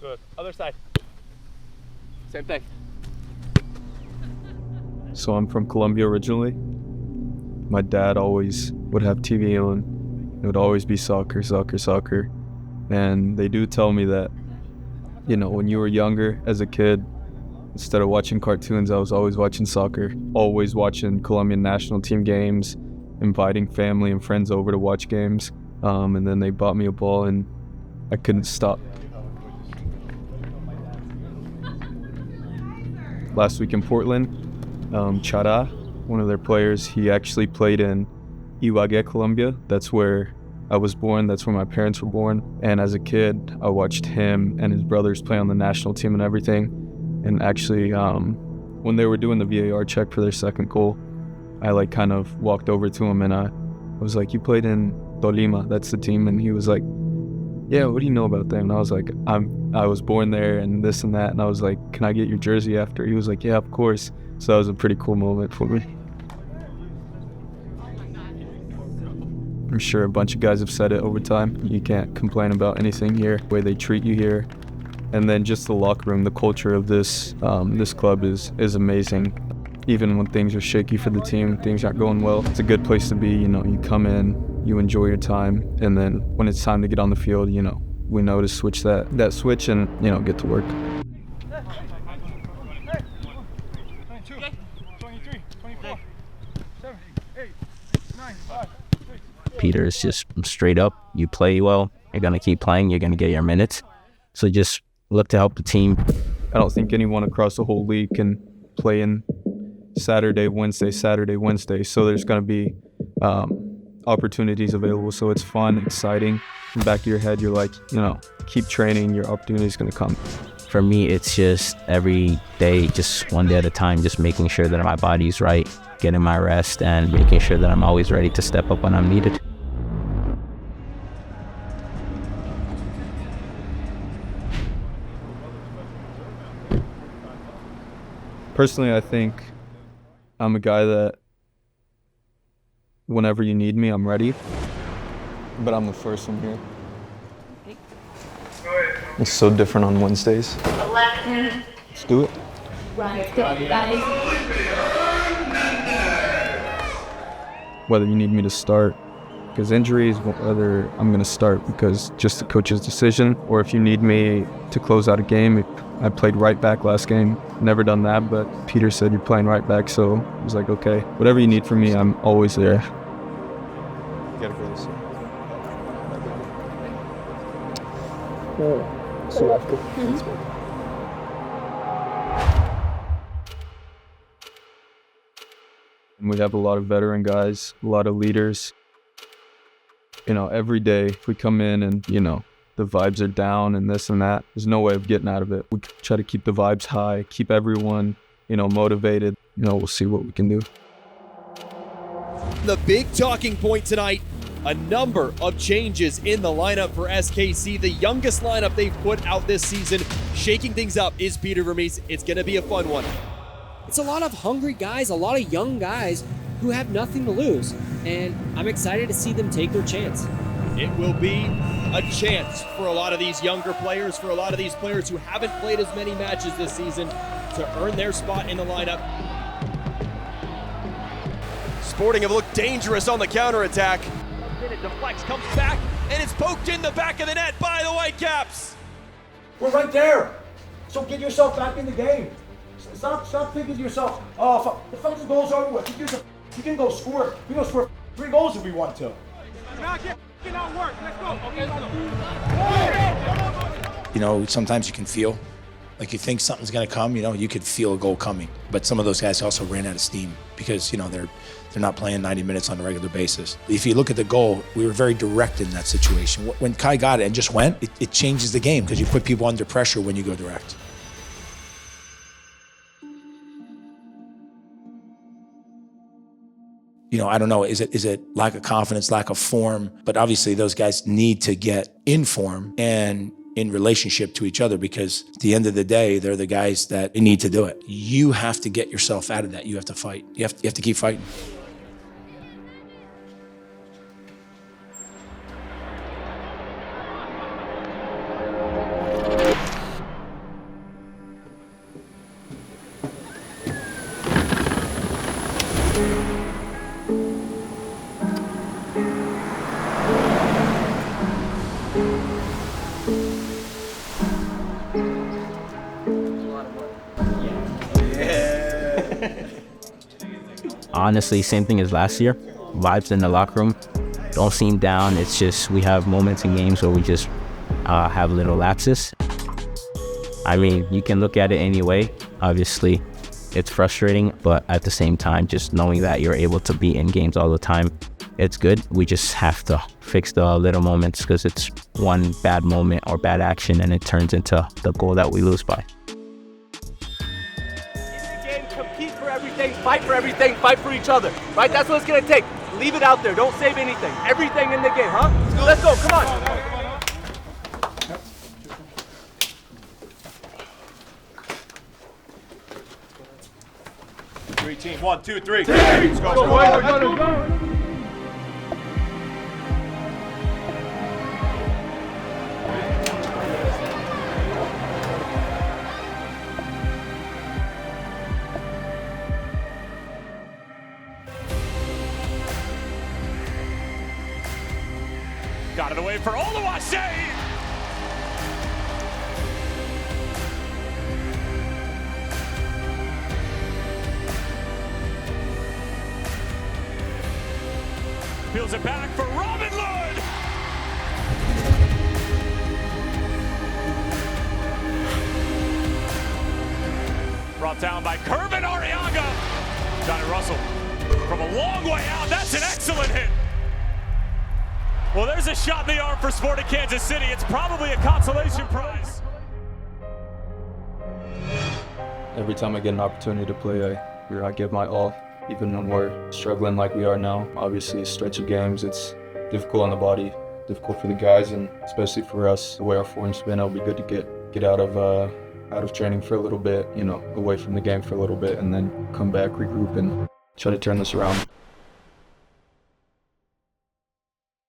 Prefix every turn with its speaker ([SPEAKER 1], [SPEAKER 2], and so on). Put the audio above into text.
[SPEAKER 1] Good. Other side. Same thing.
[SPEAKER 2] So I'm from Colombia originally. My dad always would have TV on. It would always be soccer, soccer, soccer. And they do tell me that, you know, when you were younger as a kid, instead of watching cartoons, I was always watching soccer, always watching Colombian national team games, inviting family and friends over to watch games. And then they bought me a ball and I couldn't stop. Last week in Portland, Chara, one of their players, he actually played in Ibagué, Colombia. That's where I was born. That's where my parents were born. And as a kid, I watched him and his brothers play on the national team and everything. And actually, when they were doing the VAR check for their second goal, I kind of walked over to him and I was like, "You played in Tolima, that's the team." And he was like, "Yeah, what do you know about them?" And I was like, I was born there and this and that. And I was like, "Can I get your jersey after?" He was like, "Yeah, of course." So that was a pretty cool moment for me. I'm sure a bunch of guys have said it over time. You can't complain about anything here, the way they treat you here. And then just the locker room, the culture of this club is amazing. Even when things are shaky for the team, things aren't going well, it's a good place to be. You know, you come in, you enjoy your time, and then when it's time to get on the field, you know, we know to switch that switch and, you know, get to work.
[SPEAKER 3] 22, 23, 24, 7, 8, 9, 5, 6.
[SPEAKER 4] Peter is just straight up. You play well, you're going to keep playing, you're going to get your minutes. So just look to help the team.
[SPEAKER 2] I don't think anyone across the whole league can play in Saturday, Wednesday. So there's going to be opportunities available. So it's fun, exciting. In the back of your head, you're like, you know, keep training, your opportunity's going to come.
[SPEAKER 4] For me, it's just every day, just one day at a time, just making sure that my body's right, getting my rest, and making sure that I'm always ready to step up when I'm needed.
[SPEAKER 2] Personally, I think I'm a guy that whenever you need me, I'm ready. But I'm the first one here. It's so different on Wednesdays.
[SPEAKER 5] 11.
[SPEAKER 2] Let's do it.
[SPEAKER 5] Right, go, guys.
[SPEAKER 2] Whether you need me to start because injuries, whether I'm going to start because just the coach's decision, or if you need me to close out a game. I played right back last game. Never done that, but Peter said you're playing right back, so I was like, okay, whatever you need from me, I'm always there. You gotta go this way. So after. And we have a lot of veteran guys, a lot of leaders. You know, every day we come in and, you know, the vibes are down and this and that. There's no way of getting out of it. We try to keep the vibes high, keep everyone, you know, motivated. You know, we'll see what we can do.
[SPEAKER 6] The big talking point tonight, a number of changes in the lineup for SKC. The youngest lineup they've put out this season. Shaking things up is Peter Vermees. It's going to be a fun one.
[SPEAKER 7] It's a lot of hungry guys, a lot of young guys who have nothing to lose. And I'm excited to see them take their chance.
[SPEAKER 6] It will be a chance for a lot of these younger players, for a lot of these players who haven't played as many matches this season, to earn their spot in the lineup. Sporting have looked dangerous on the counterattack. It deflects, comes back, and it's poked in the back of the net by the Whitecaps.
[SPEAKER 8] We're right there. So get yourself back in the game. Stop thinking to yourself, oh, the fucking goal's over with. You can go score. We can go score 3 goals if we want to.
[SPEAKER 9] You know, sometimes you can feel like you think something's going to come, you know, you could feel a goal coming. But some of those guys also ran out of steam because, you know, they're not playing 90 minutes on a regular basis. If you look at the goal, we were very direct in that situation. When Kai got it and just went, it changes the game because you put people under pressure when you go direct. You know, I don't know, is it lack of confidence, lack of form? But obviously those guys need to get in form and in relationship to each other, because at the end of the day, they're the guys that need to do it. You have to get yourself out of that. You have to fight. You have to keep fighting.
[SPEAKER 4] honestly, same thing as last year. Vibes in the locker room don't seem down. It's just we have moments in games where we just have little lapses. I mean, you can look at it any way. Obviously, it's frustrating, but at the same time, just knowing that you're able to be in games all the time, it's good. We just have to fix the little moments, because it's one bad moment or bad action and it turns into the goal that we lose by.
[SPEAKER 1] Compete for everything, fight for each other, right? That's what it's gonna take. Leave it out there, don't save anything. Everything in the game, huh? Let's go, come on.
[SPEAKER 3] 3 team, 1, 2, 3.
[SPEAKER 1] Let's go.
[SPEAKER 3] Got it away for Oluwase. Peels it back for Robin Lund. Brought down by Kervin Arriaga. Johnny Russell from a long way out. That's an excellent hit. Well, there's a shot in the arm for Sporting Kansas City. It's probably a consolation prize.
[SPEAKER 2] Every time I get an opportunity to play, I give my all, even when we're struggling like we are now. Obviously, a stretch of games, it's difficult on the body, difficult for the guys, and especially for us, the way our form's been, it'll be good to get out of training for a little bit, away from the game for a little bit, and then come back, regroup, and try to turn this around.